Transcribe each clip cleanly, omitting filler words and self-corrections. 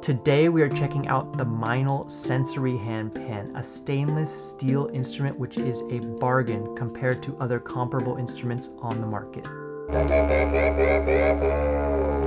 Today we are checking out the Meinl Sensory Handpan, a stainless steel instrument which is a bargain compared to other comparable instruments on the market.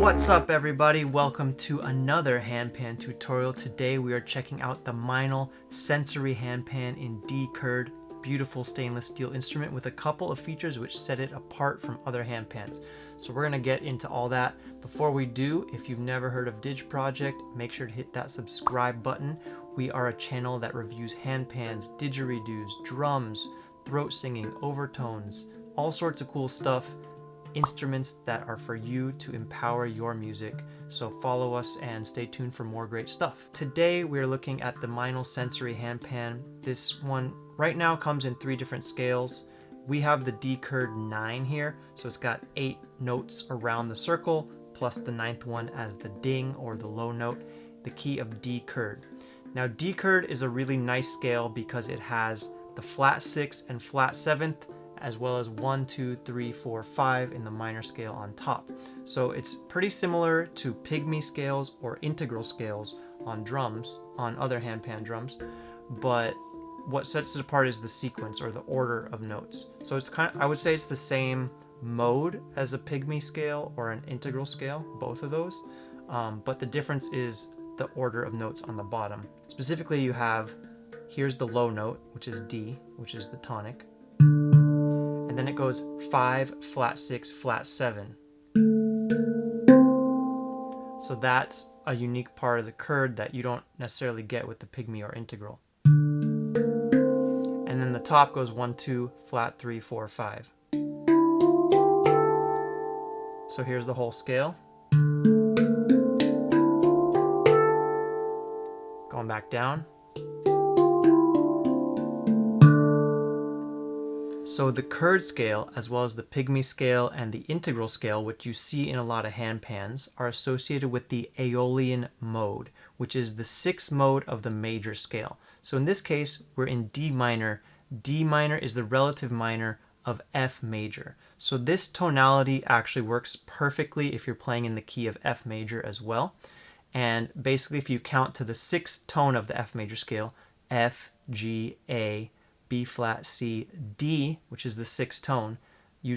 What's up everybody? Welcome to another handpan tutorial. Today we are checking out the Meinl Sensory Handpan in D Kurd. Beautiful stainless steel instrument with a couple of features which set it apart from other handpans. So we're going to get into all that. Before we do, if you've never heard of Didge project, make sure to hit that subscribe button. We are a channel that reviews handpans, didgeridoos, drums, throat singing, overtones, all sorts of cool stuff, instruments that are for you to empower your music. So follow us and stay tuned for more great stuff. Today we're looking at the Meinl Sensory Handpan. This one right now comes in 3 different scales. We have the D Kurd 9 here, so it's got 8 notes around the circle, plus the 9th one as the ding or the low note, the key of D Kurd. Now D Kurd is a really nice scale because it has the flat 6th and flat 7th, as well as 1, 2, 3, 4, 5 in the minor scale on top. So it's pretty similar to pygmy scales or integral scales on drums, on other handpan drums, but what sets it apart is the sequence or the order of notes. So it's I would say it's the same mode as a pygmy scale or an integral scale, both of those, but the difference is the order of notes on the bottom. Specifically, you have, here's the low note, which is D, which is the tonic, and then it goes 5, flat 6, flat 7. So that's a unique part of the Kurd that you don't necessarily get with the pygmy or integral. And then the top goes 1, 2, flat 3, 4, 5. So here's the whole scale. Going back down. So the Kurd scale, as well as the pygmy scale and the integral scale, which you see in a lot of handpans, are associated with the Aeolian Mode, which is the 6th mode of the major scale. So in this case, we're in D minor. D minor is the relative minor of F major. So this tonality actually works perfectly if you're playing in the key of F major as well. And basically, if you count to the 6th tone of the F major scale, F, G, A, B flat, C, D, which is the 6th tone, you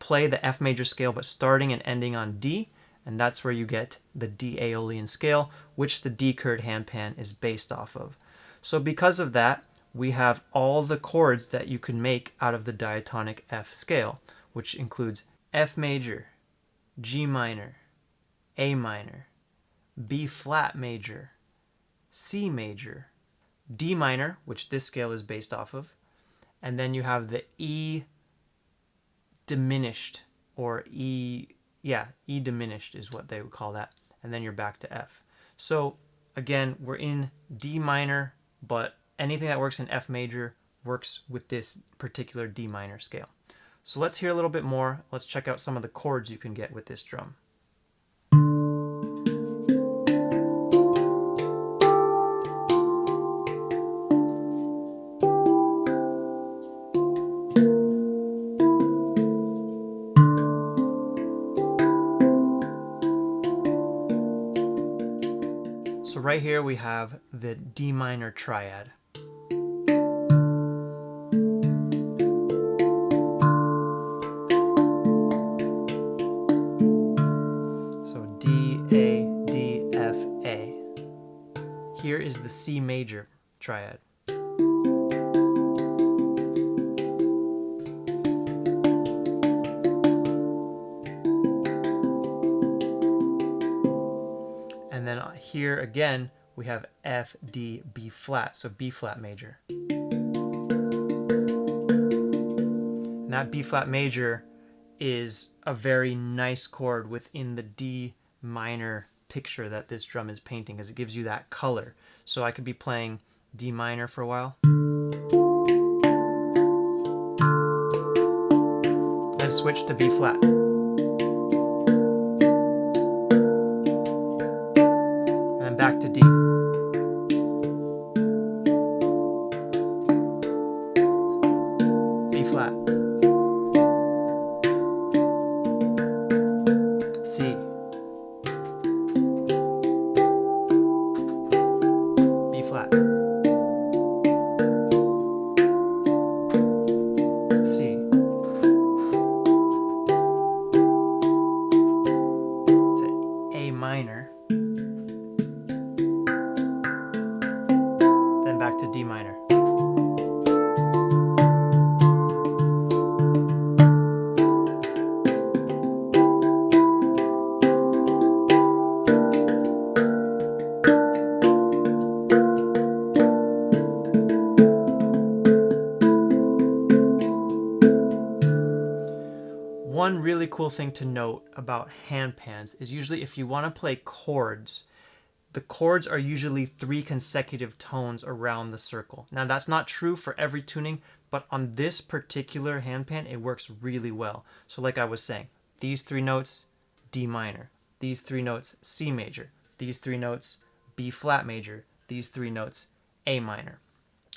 play the F major scale but starting and ending on D, and that's where you get the D Aeolian scale, which the D Kurd handpan is based off of. So because of that, we have all the chords that you can make out of the diatonic F scale, which includes F major, G minor, A minor, B flat major, C major, D minor, which this scale is based off of, and then you have the E diminished, or E diminished is what they would call that, and then you're back to F. So again, we're in D minor, but anything that works in F major works with this particular D minor scale. So let's hear a little bit more. Let's check out some of the chords you can get with this drum. So right here we have the D minor triad. So D, A, D, F, A. Here is the C major triad. And then here again, we have F, D, B flat, so B flat major. And that B flat major is a very nice chord within the D minor picture that this drum is painting, because it gives you that color. So I could be playing D minor for a while, then switch to B flat. Back to D. B flat. C. cool thing to note about handpans is usually if you want to play chords, the chords are usually 3 consecutive tones around the circle. Now that's not true for every tuning, but on this particular handpan, it works really well. So like I was saying, these 3 notes, D minor, these 3 notes, C major, these 3 notes, B flat major, these 3 notes, A minor.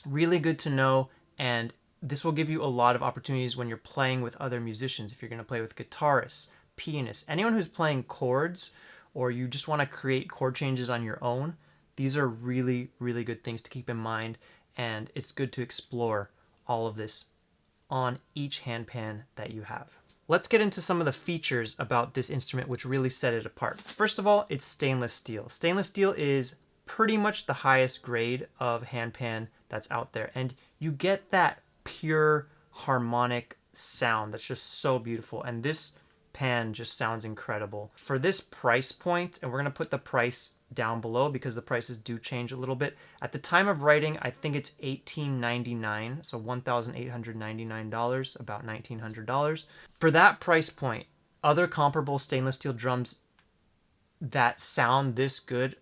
Really good to know, and this will give you a lot of opportunities when you're playing with other musicians. If you're going to play with guitarists, pianists, anyone who's playing chords, or you just want to create chord changes on your own, these are really, really good things to keep in mind, and it's good to explore all of this on each handpan that you have. Let's get into some of the features about this instrument which really set it apart. First of all, it's stainless steel. Stainless steel is pretty much the highest grade of handpan that's out there, and you get that pure harmonic sound that's just so beautiful, and this pan just sounds incredible. For this price point, and we're going to put the price down below because the prices do change a little bit. At the time of writing, I think it's $1,899, so $1,899, about $1,900. For that price point, other comparable stainless steel drums that sound this good,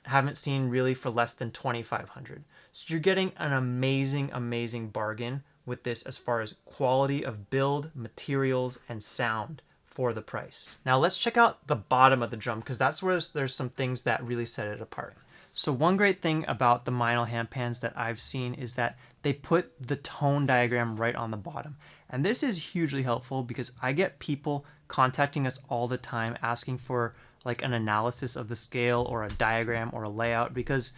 haven't seen really for less than $2,500. So you're getting an amazing bargain with this as far as quality of build, materials, and sound for the price. Now let's check out the bottom of the drum, because that's where there's some things that really set it apart. So one great thing about the Meinl handpans that I've seen is that they put the tone diagram right on the bottom. And this is hugely helpful because I get people contacting us all the time asking for like an analysis of the scale or a diagram or a layout, because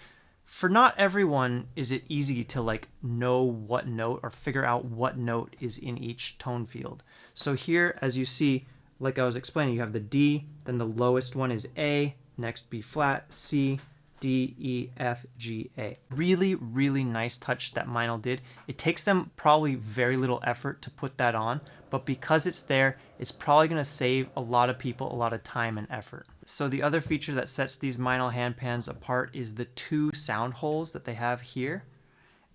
for not everyone is it easy to like know what note or figure out what note is in each tone field. So here, as you see, like I was explaining, you have the D, then the lowest one is A, next B flat, C, D, E, F, G, A. Really, really nice touch that Meinl did. It takes them probably very little effort to put that on, but because it's there, it's probably going to save a lot of people a lot of time and effort. So the other feature that sets these Meinl handpans apart is the 2 sound holes that they have here.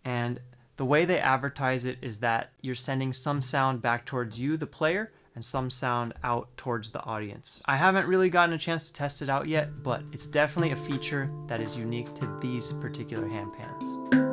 And the way they advertise it is that you're sending some sound back towards you, the player, and some sound out towards the audience. I haven't really gotten a chance to test it out yet, but it's definitely a feature that is unique to these particular handpans.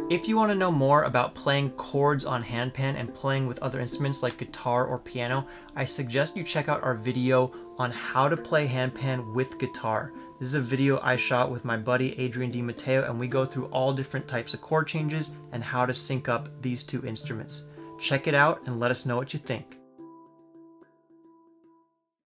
If you want to know more about playing chords on handpan and playing with other instruments like guitar or piano, I suggest you check out our video on how to play handpan with guitar. This is a video I shot with my buddy Adrian Di Matteo, and we go through all different types of chord changes and how to sync up these 2 instruments. Check it out and let us know what you think.